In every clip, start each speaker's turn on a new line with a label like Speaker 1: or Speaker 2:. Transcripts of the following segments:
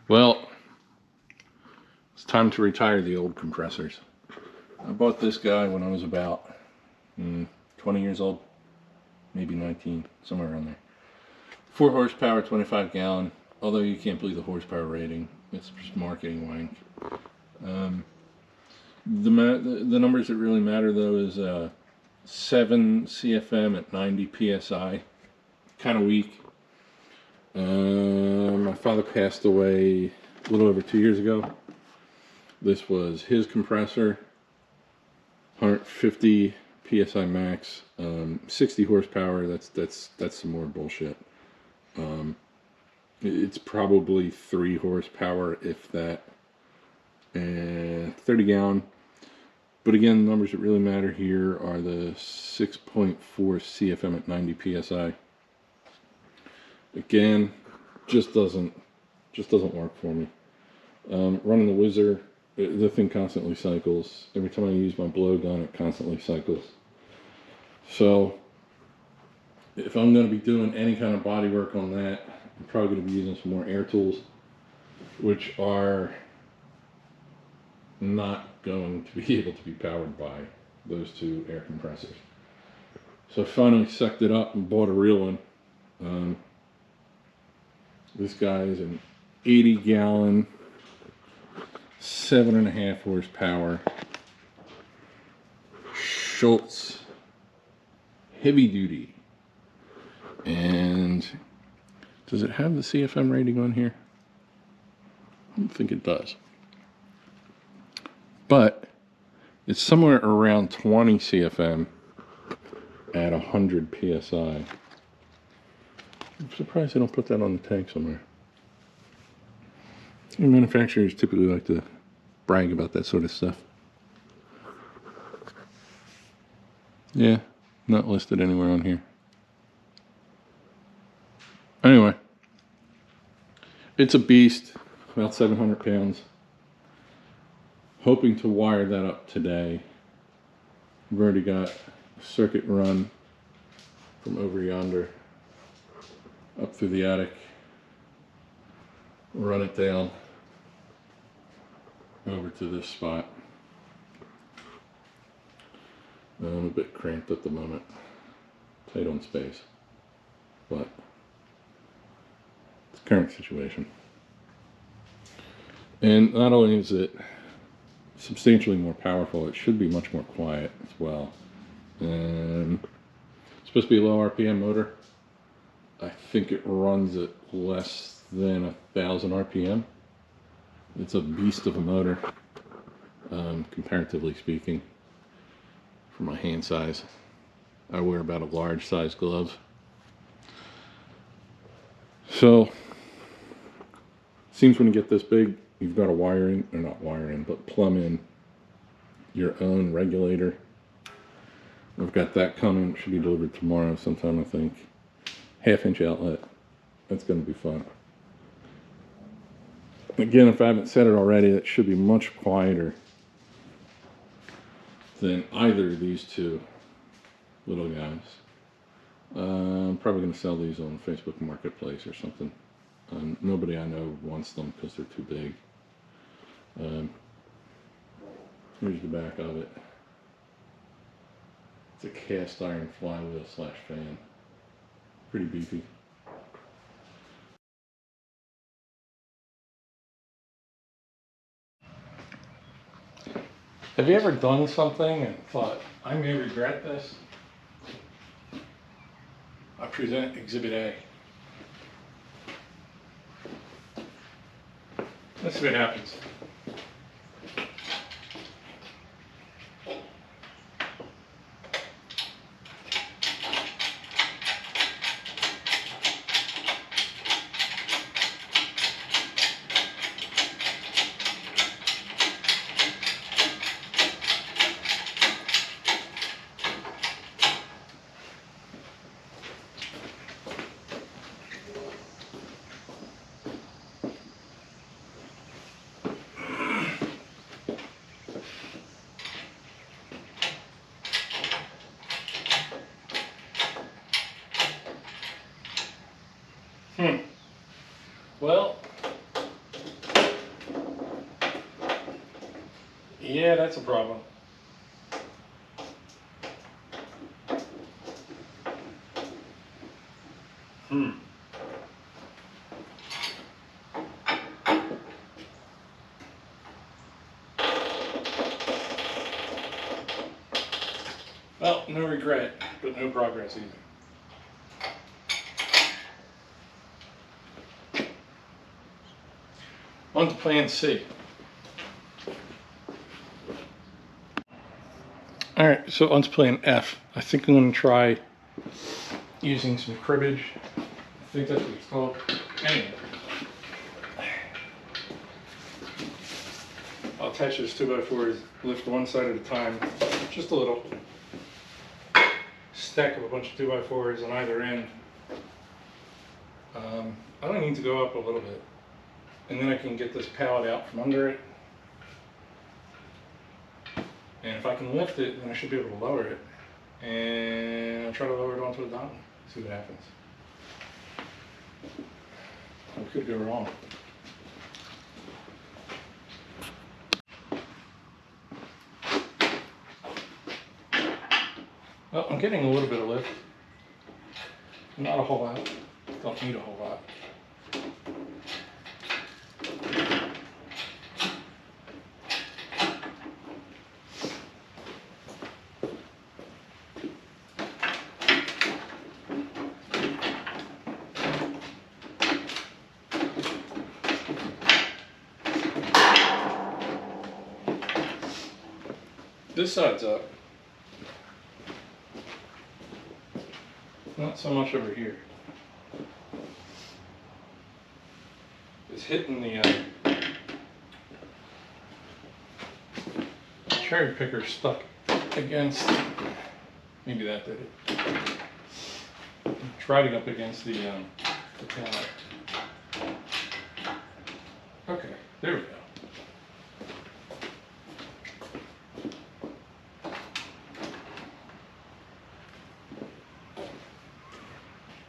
Speaker 1: Well, it's time to retire the old compressors. I bought this guy when I was about 20 years old, maybe 19, somewhere around there. 4 horsepower, 25 gallon, although you can't believe the horsepower rating. It's just marketing wank. The numbers that really matter though is 7 CFM at 90 PSI. Kind of weak. My father passed away a little over 2 years ago. This was his compressor, 150 PSI max, 60 horsepower. That's some more bullshit. It's probably 3 horsepower, if that, and 30 gallon. But again, the numbers that really matter here are the 6.4 CFM at 90 PSI. Again, just doesn't work for me. Running the Whizzer, the thing constantly cycles. Every time I use my blowgun, it constantly cycles. So if I'm going to be doing any kind of body work on that, I'm probably going to be using some more air tools, which are not going to be able to be powered by those 2 air compressors. So I finally sucked it up and bought a real one. This guy is an 80 gallon, 7.5 horsepower Schultz heavy duty. And does it have the CFM rating on here? I don't think it does. But it's somewhere around 20 CFM at 100 PSI. I'm surprised they don't put that on the tank somewhere. And manufacturers typically like to brag about that sort of stuff. Yeah, not listed anywhere on here. Anyway, it's a beast, about 700 pounds. Hoping to wire that up today. We've already got a circuit run from over yonder up through the attic, run it down over to this spot. I'm a bit cramped at the moment, tight on space, but it's the current situation. And not only is it substantially more powerful, it should be much more quiet as well. And it's supposed to be a low RPM motor. I think it runs at less than 1,000 RPM. It's a beast of a motor, comparatively speaking, for my hand size. I wear about a large size glove. So, seems when you get this big, you've got to wire in, or not wire in, but plumb in your own regulator. I've got that coming, should be delivered tomorrow sometime, I think. 1/2-inch outlet. That's going to be fun. Again, if I haven't said it already, it should be much quieter than either of these 2 little guys. I'm probably going to sell these on Facebook Marketplace or something. Nobody I know wants them because they're too big. Here's the back of it. It's a cast iron flywheel / fan. Pretty beefy. Have you ever done something and thought, I may regret this? I present Exhibit A. Let's see what happens. Well,
Speaker 2: Yeah, that's a problem. Well, no regret, but no progress either. On to plan C. Alright, so on to plan F. I think I'm going to try using some cribbage. I think that's what it's called. Anyway. I'll attach those 2x4s, lift one side at a time, just a little. Stack up a bunch of 2x4s on either end. I only need to go up a little bit. And then I can get this pallet out from under it. And if I can lift it, then I should be able to lower it. And I'll try to lower it onto the dock. See what happens. I could go wrong. Well, I'm getting a little bit of lift. Not a whole lot. Don't need a whole lot. This side's up. Not so much over here. It's hitting the cherry picker stuck against, maybe that did it. It's riding up against the pallet. Okay, there we go.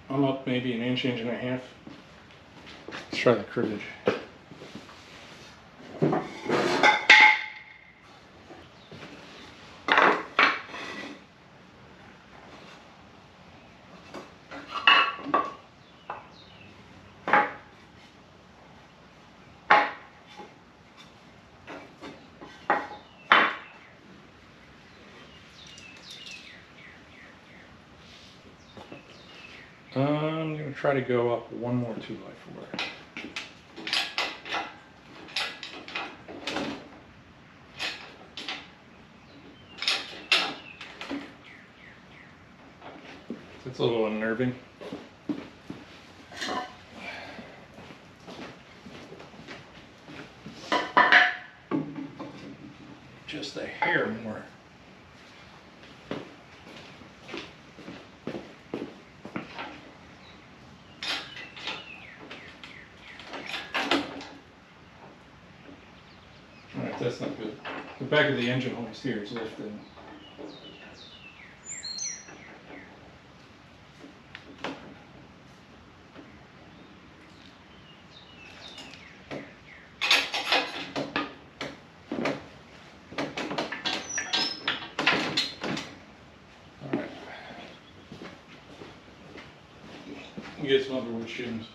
Speaker 2: I'm up maybe an inch and a half. Let's try the cribbage. I'm going to try to go up one more 2x4. It's a little unnerving. Just a hair more. Alright, that's not good. The back of the engine hoist here is lifting. Get some other wood shims.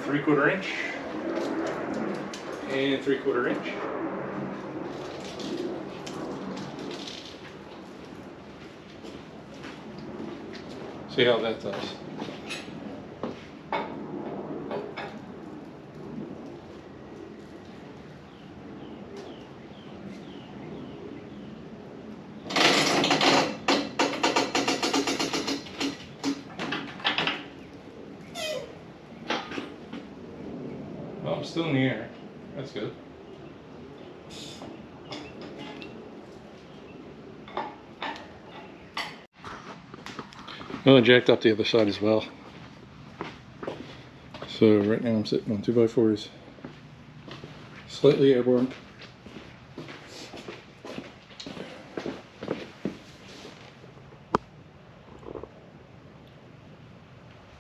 Speaker 2: Three-quarter inch and 3/4 inch. See how that does. Well, I'm still in the air. That's good. Well, I jacked up the other side as well. So right now I'm sitting on 2x4s, slightly airborne.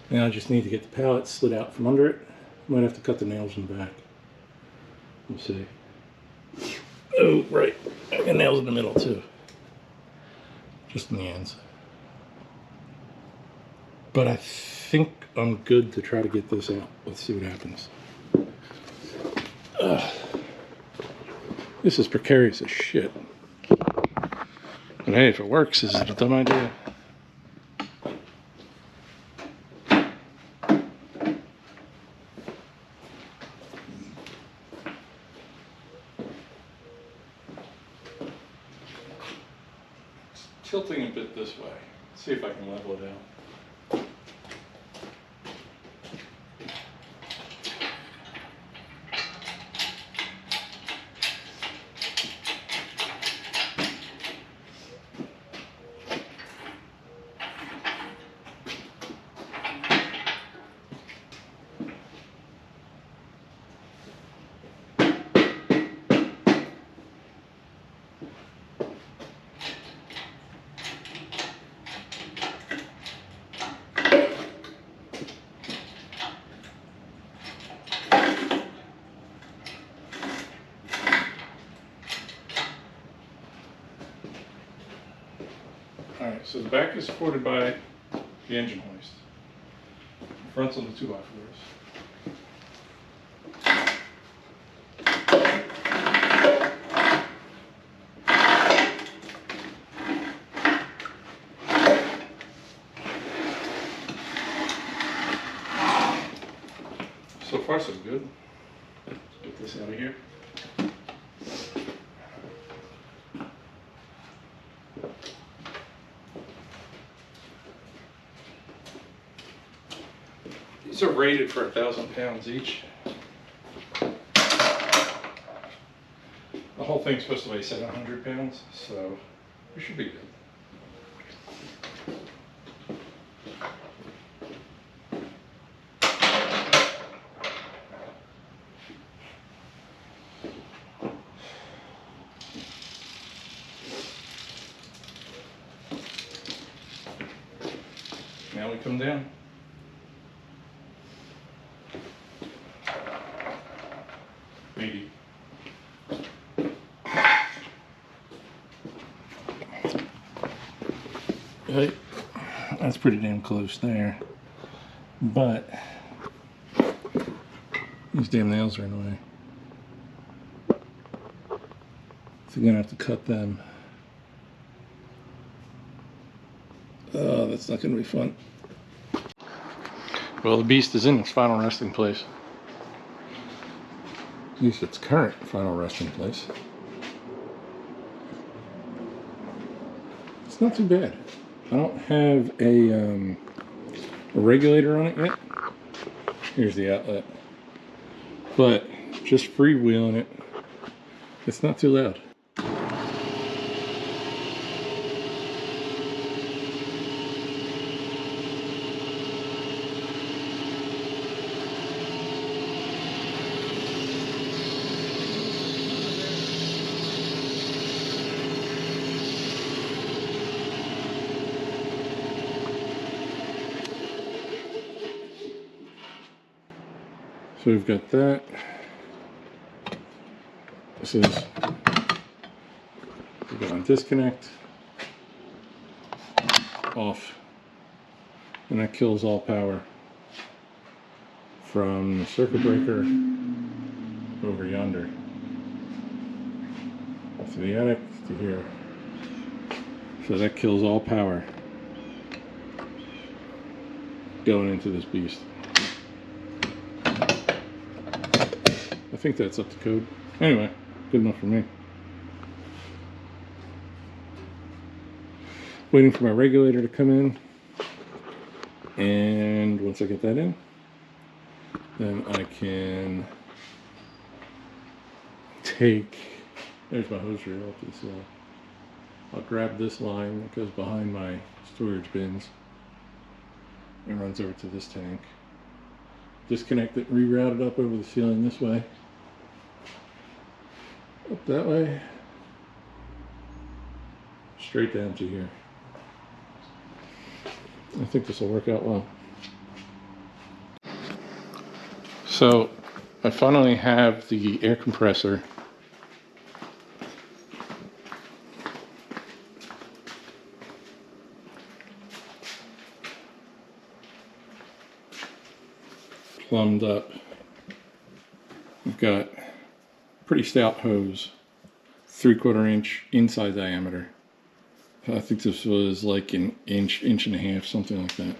Speaker 2: Now I just need to get the pallet slid out from under it. Might have to cut the nails in the back. We'll see. Oh, right. I got nails in the middle too. Just in the ends. But I think I'm good to try to get this out. Let's see what happens. This is precarious as shit. But hey, if it works, this is a dumb idea. It's tilting a bit this way. Let's see if I can level it out. Alright, so the back is supported by the engine hoist. The front's on the 2x4s. So far so good. Let's get this out of here. These are rated for 1,000 pounds each. The whole thing's supposed to weigh 700 pounds, so we should be good. Now we come down. Maybe. Right. That's pretty damn close there. But these damn nails are in the way. So you're gonna have to cut them. Oh, that's not gonna be fun. Well, the beast is in its final resting place. At least its current final resting place. It's not too bad. I don't have a regulator on it yet. Here's the outlet. But just freewheeling it, it's not too loud. So we've got that. This is, we're going to disconnect, off, and that kills all power from the circuit breaker over yonder to the attic to here. So that kills all power going into this beast. I think that's up to code. Anyway, good enough for me. Waiting for my regulator to come in. And once I get that in, then I can take, there's my hose reel up to the I'll grab this line that goes behind my storage bins It runs over to this tank. Disconnect it, reroute it up over the ceiling this way. Up that way. Straight down to here. I think this will work out well. So I finally have the air compressor plumbed up. We've got pretty stout hose, 3/4 inch inside diameter. I think this was like an inch and a half, something like that.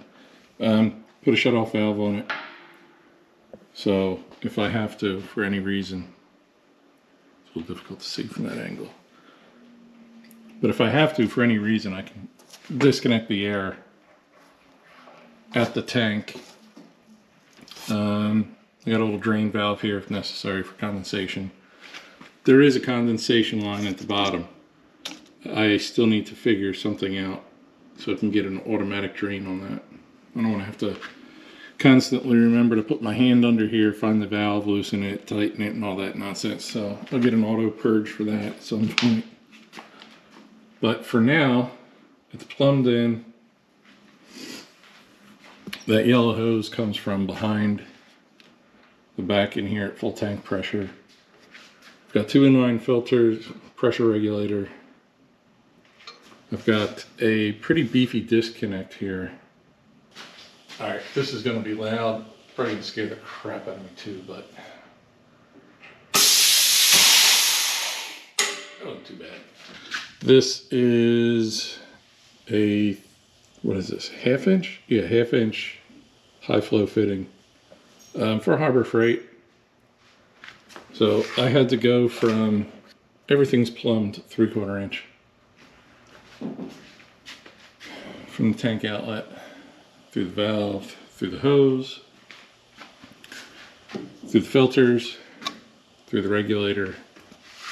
Speaker 2: Put a shut-off valve on it. So if I have to, for any reason, it's a little difficult to see from that angle. But if I have to, for any reason, I can disconnect the air at the tank. I got a little drain valve here if necessary for condensation. There is a condensation line at the bottom. I still need to figure something out so I can get an automatic drain on that. I don't want to have to constantly remember to put my hand under here, find the valve, loosen it, tighten it, and all that nonsense. So I'll get an auto purge for that at some point. But for now, it's plumbed in. That yellow hose comes from behind the back in here at full tank pressure. I've got 2 inline filters, pressure regulator. I've got a pretty beefy disconnect here. All right, this is going to be loud. Probably going to scare the crap out of me too, but that wasn't too bad. This is a, what is this, 1/2 inch? Yeah, 1/2 inch high flow fitting for Harbor Freight. So I had to go from, everything's plumbed 3/4 inch. From the tank outlet, through the valve, through the hose, through the filters, through the regulator,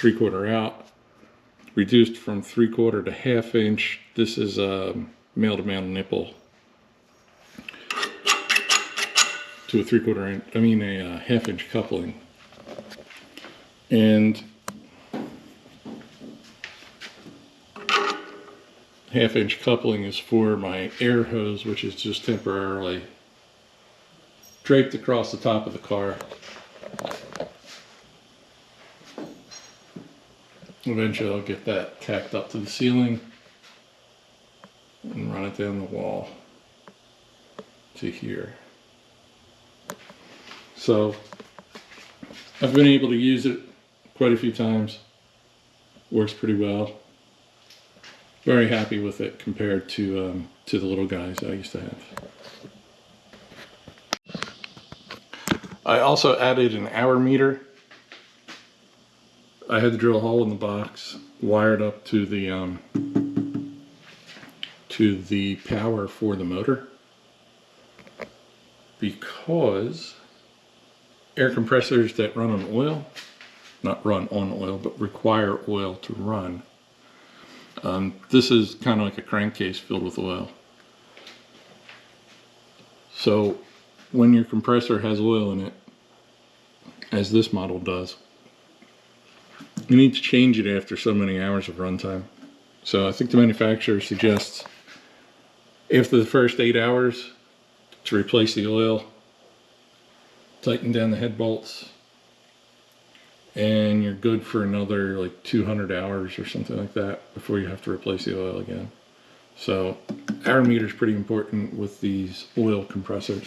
Speaker 2: 3/4 out, reduced from 3/4 to 1/2 inch. This is a male-to-male nipple to a 3/4 inch, I mean a 1/2 inch coupling. And 1/2 inch coupling is for my air hose, which is just temporarily draped across the top of the car. Eventually I'll get that tacked up to the ceiling and run it down the wall to here. So I've been able to use it quite a few times. Works pretty well. Very happy with it compared to the little guys I used to have. I also added an hour meter. I had to drill a hole in the box, wired up to the power for the motor, because air compressors that run on oil, not run on oil, but require oil to run. This is kind of like a crankcase filled with oil. So when your compressor has oil in it, as this model does, you need to change it after so many hours of runtime. So I think the manufacturer suggests after the first 8 hours to replace the oil, tighten down the head bolts, and you're good for another like 200 hours or something like that before you have to replace the oil again. So hour meter is pretty important with these oil compressors.